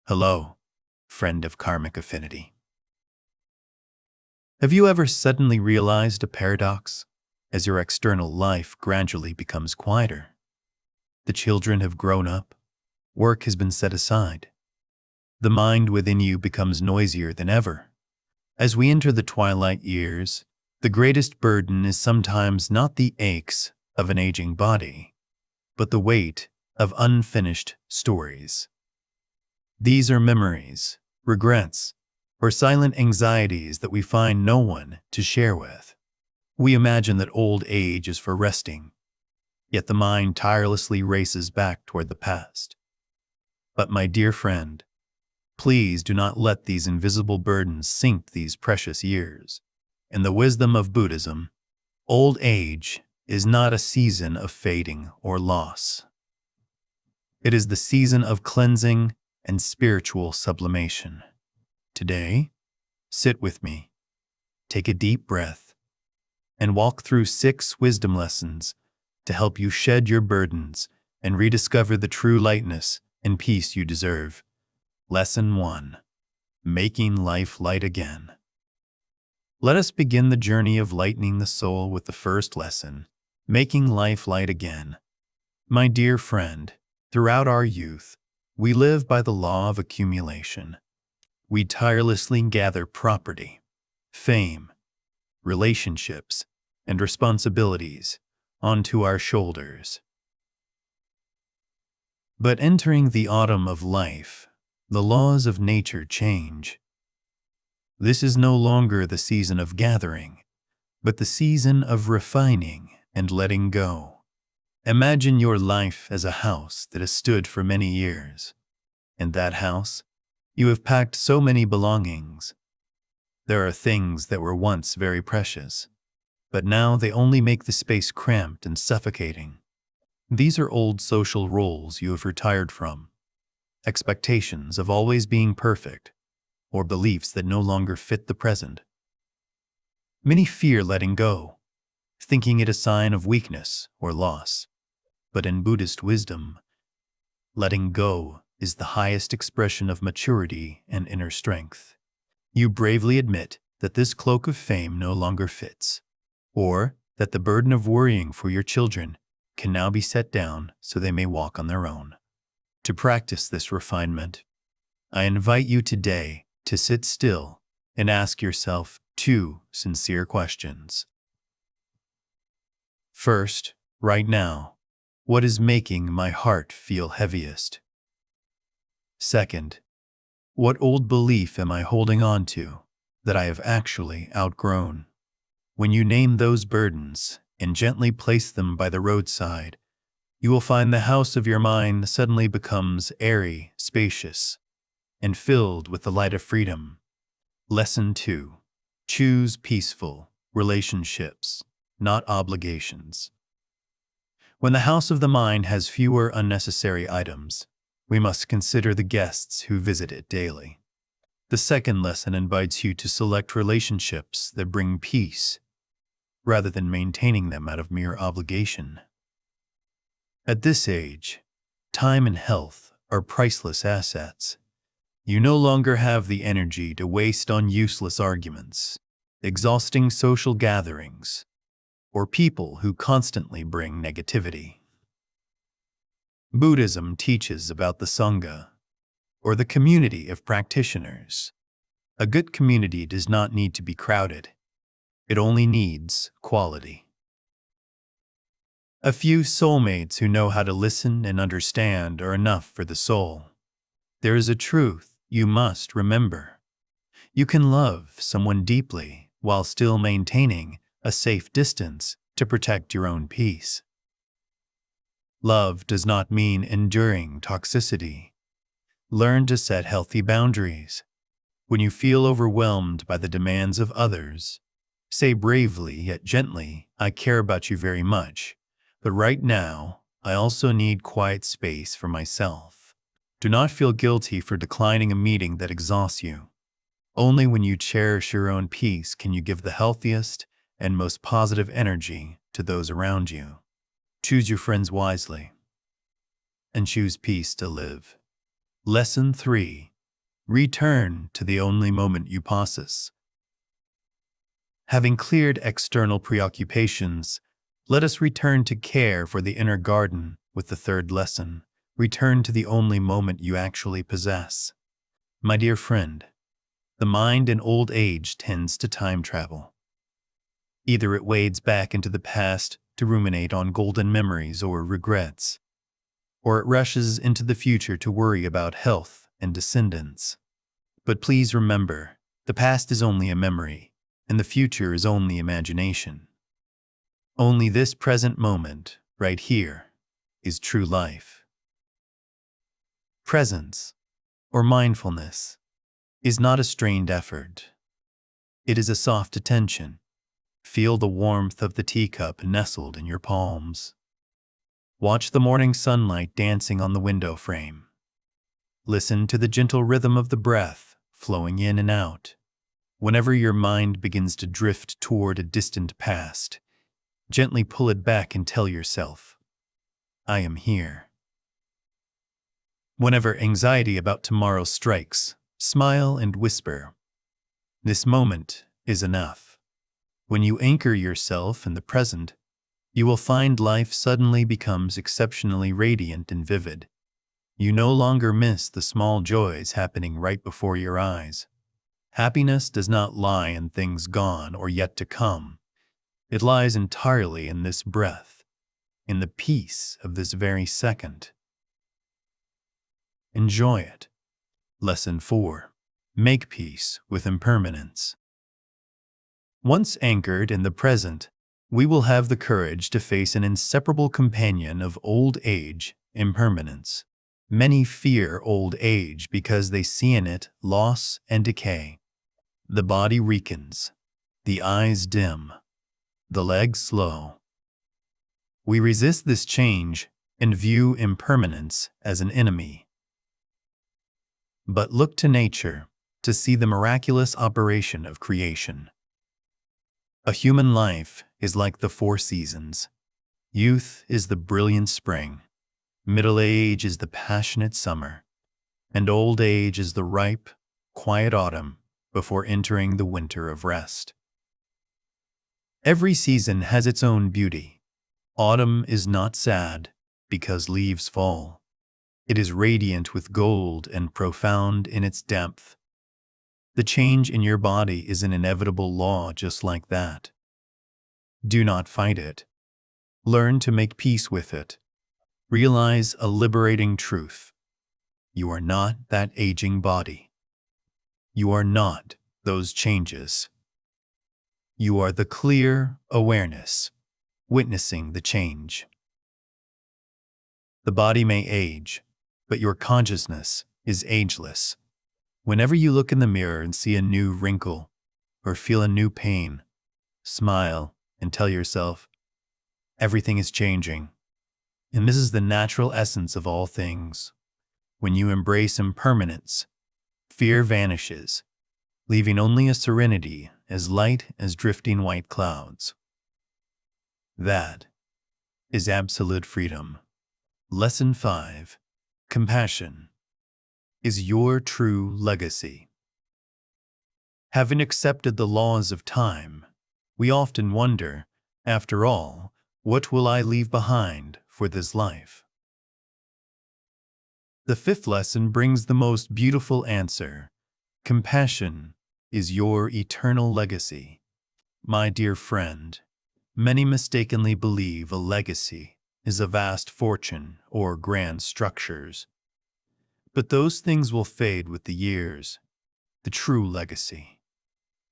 Hello, friend of karmic affinity. Have you ever suddenly realized a paradox as your external life gradually becomes quieter? The children have grown up, work has been set aside. The mind within you becomes noisier than ever. As we enter the twilight years, the greatest burden is sometimes not the aches of an aging body, but the weight of unfinished stories. These are memories, regrets, or silent anxieties that we find no one to share with. We imagine that old age is for resting, yet the mind tirelessly races back toward the past. But my dear friend, please do not let these invisible burdens sink these precious years. In the wisdom of Buddhism, old age is not a season of fading or loss. It is the season of cleansing and spiritual sublimation. Today, sit with me, take a deep breath, and walk through 6 wisdom lessons to help you shed your burdens and rediscover the true lightness and peace you deserve. Lesson 1. Making life light again. Let us begin the journey of lightening the soul with the first lesson, making life light again. My dear friend, throughout our youth, we live by the law of accumulation. We tirelessly gather property, fame, relationships, and responsibilities onto our shoulders. But entering the autumn of life, the laws of nature change. This is no longer the season of gathering, but the season of refining and letting go. Imagine your life as a house that has stood for many years. In that house, you have packed so many belongings. There are things that were once very precious, but now they only make the space cramped and suffocating. These are old social roles you have retired from, expectations of always being perfect, or beliefs that no longer fit the present. Many fear letting go, thinking it a sign of weakness or loss. But in Buddhist wisdom, letting go is the highest expression of maturity and inner strength. You bravely admit that this cloak of fame no longer fits, or that the burden of worrying for your children can now be set down so they may walk on their own. To practice this refinement, I invite you today to sit still and ask yourself 2 sincere questions. First, right now, what is making my heart feel heaviest? Second, what old belief am I holding on to that I have actually outgrown? When you name those burdens and gently place them by the roadside, you will find the house of your mind suddenly becomes airy, spacious, and filled with the light of freedom. Lesson 2. Choose peaceful relationships, not obligations. When the house of the mind has fewer unnecessary items, we must consider the guests who visit it daily. The second lesson invites you to select relationships that bring peace, rather than maintaining them out of mere obligation. At this age, time and health are priceless assets. You no longer have the energy to waste on useless arguments, exhausting social gatherings, or people who constantly bring negativity. Buddhism teaches about the Sangha, or the community of practitioners. A good community does not need to be crowded. It only needs quality. A few soulmates who know how to listen and understand are enough for the soul. There is a truth you must remember. You can love someone deeply while still maintaining a safe distance to protect your own peace. Love does not mean enduring toxicity. Learn to set healthy boundaries. When you feel overwhelmed by the demands of others, say bravely yet gently, "I care about you very much, but right now, I also need quiet space for myself." Do not feel guilty for declining a meeting that exhausts you. Only when you cherish your own peace can you give the healthiest and most positive energy to those around you. Choose your friends wisely, and choose peace to live. Lesson 3. Return to the only moment you possess. Having cleared external preoccupations, let us return to care for the inner garden with the third lesson. Return to the only moment you actually possess. My dear friend, the mind in old age tends to time travel. Either it wades back into the past to ruminate on golden memories or regrets, or it rushes into the future to worry about health and descendants. But please remember, the past is only a memory, and the future is only imagination. Only this present moment, right here, is true life. Presence, or mindfulness, is not a strained effort. It is a soft attention. Feel the warmth of the teacup nestled in your palms. Watch the morning sunlight dancing on the window frame. Listen to the gentle rhythm of the breath flowing in and out. Whenever your mind begins to drift toward a distant past, gently pull it back and tell yourself, I am here. Whenever anxiety about tomorrow strikes, smile and whisper, this moment is enough. When you anchor yourself in the present, you will find life suddenly becomes exceptionally radiant and vivid. You no longer miss the small joys happening right before your eyes. Happiness does not lie in things gone or yet to come. It lies entirely in this breath, in the peace of this very second. Enjoy it. Lesson 4. Make peace with impermanence. Once anchored in the present, we will have the courage to face an inseparable companion of old age, impermanence. Many fear old age because they see in it loss and decay. The body weakens, the eyes dim, the legs slow. We resist this change and view impermanence as an enemy. But look to nature to see the miraculous operation of creation. A human life is like the 4 seasons. Youth is the brilliant spring, middle age is the passionate summer, and old age is the ripe, quiet autumn before entering the winter of rest. Every season has its own beauty. Autumn is not sad because leaves fall. It is radiant with gold and profound in its depth. The change in your body is an inevitable law just like that. Do not fight it. Learn to make peace with it. Realize a liberating truth. You are not that aging body. You are not those changes. You are the clear awareness, witnessing the change. The body may age, but your consciousness is ageless. Whenever you look in the mirror and see a new wrinkle or feel a new pain, smile and tell yourself, everything is changing. And this is the natural essence of all things. When you embrace impermanence, fear vanishes, leaving only a serenity as light as drifting white clouds. That is absolute freedom. Lesson 5. Compassion is your true legacy. Having accepted the laws of time, we often wonder, after all, what will I leave behind for this life? The 5th lesson brings the most beautiful answer. Compassion is your eternal legacy. My dear friend, many mistakenly believe a legacy is a vast fortune or grand structures. But those things will fade with the years. The true legacy,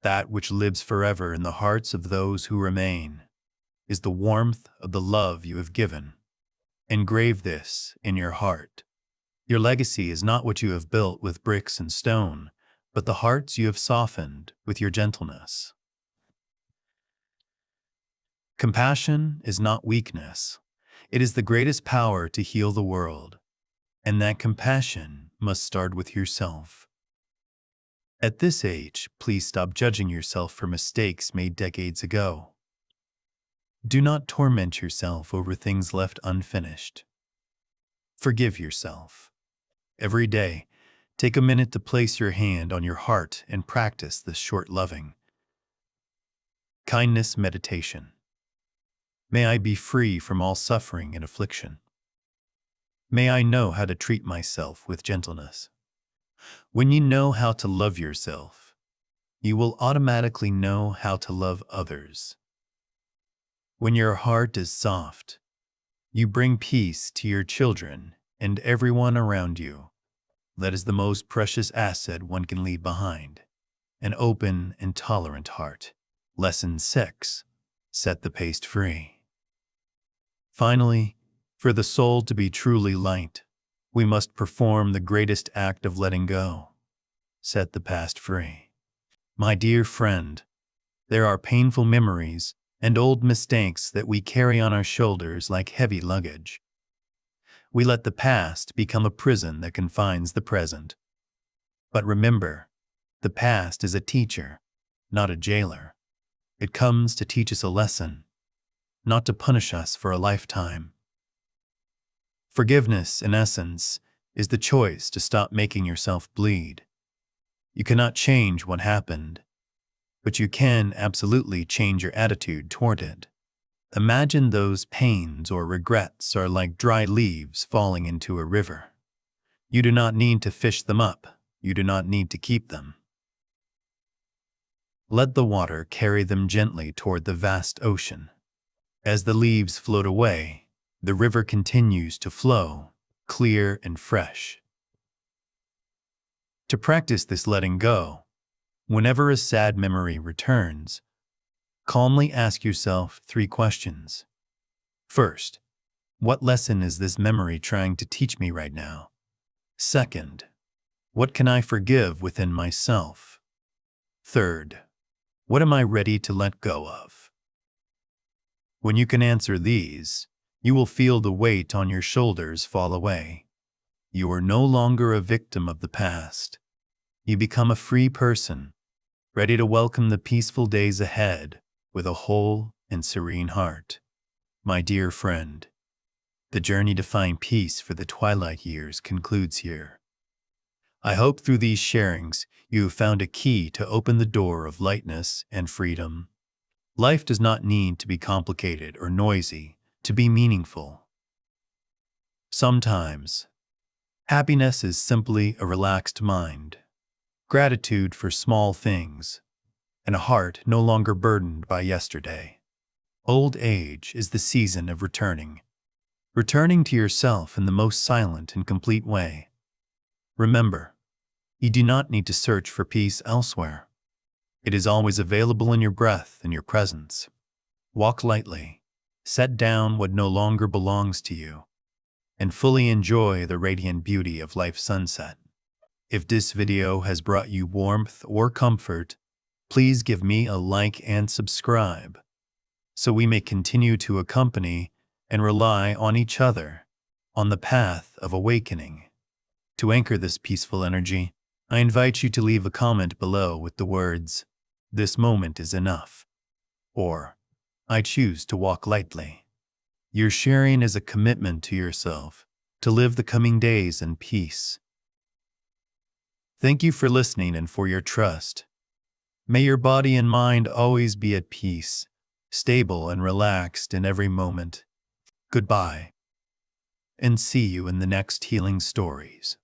that which lives forever in the hearts of those who remain, is the warmth of the love you have given. Engrave this in your heart. Your legacy is not what you have built with bricks and stone, but the hearts you have softened with your gentleness. Compassion is not weakness. It is the greatest power to heal the world, and that compassion must start with yourself. At this age, please stop judging yourself for mistakes made decades ago. Do not torment yourself over things left unfinished. Forgive yourself. Every day, Take a minute to place your hand on your heart and practice this short loving kindness meditation. May I be free from all suffering and affliction. May I know how to treat myself with gentleness. When you know how to love yourself, you will automatically know how to love others. When your heart is soft, you bring peace to your children and everyone around you. That is the most precious asset one can leave behind, an open and tolerant heart. Lesson 6. Set the past free. Finally, for the soul to be truly light, we must perform the greatest act of letting go. Set the past free. My dear friend, there are painful memories and old mistakes that we carry on our shoulders like heavy luggage. We let the past become a prison that confines the present. But remember, the past is a teacher, not a jailer. It comes to teach us a lesson, not to punish us for a lifetime. Forgiveness, in essence, is the choice to stop making yourself bleed. You cannot change what happened, but you can absolutely change your attitude toward it. Imagine those pains or regrets are like dry leaves falling into a river. You do not need to fish them up. You do not need to keep them. Let the water carry them gently toward the vast ocean. As the leaves float away, the river continues to flow, clear and fresh. To practice this letting go, whenever a sad memory returns, calmly ask yourself 3 questions. First, what lesson is this memory trying to teach me right now? Second, what can I forgive within myself? Third, what am I ready to let go of? When you can answer these, you will feel the weight on your shoulders fall away. You are no longer a victim of the past. You become a free person, ready to welcome the peaceful days ahead with a whole and serene heart. My dear friend, the journey to find peace for the twilight years concludes here. I hope through these sharings you have found a key to open the door of lightness and freedom. Life does not need to be complicated or noisy to be meaningful. Sometimes, happiness is simply a relaxed mind, gratitude for small things, and a heart no longer burdened by yesterday. Old age is the season of returning to yourself in the most silent and complete way. Remember, you do not need to search for peace elsewhere. It is always available in your breath and your presence. Walk lightly, set down what no longer belongs to you, and fully enjoy the radiant beauty of life's sunset. If this video has brought you warmth or comfort, please give me a like and subscribe, so we may continue to accompany and rely on each other on the path of awakening. To anchor this peaceful energy, I invite you to leave a comment below with the words, "This moment is enough," or "I choose to walk lightly." Your sharing is a commitment to yourself to live the coming days in peace. Thank you for listening and for your trust. May your body and mind always be at peace, stable and relaxed in every moment. Goodbye, and see you in the next healing stories.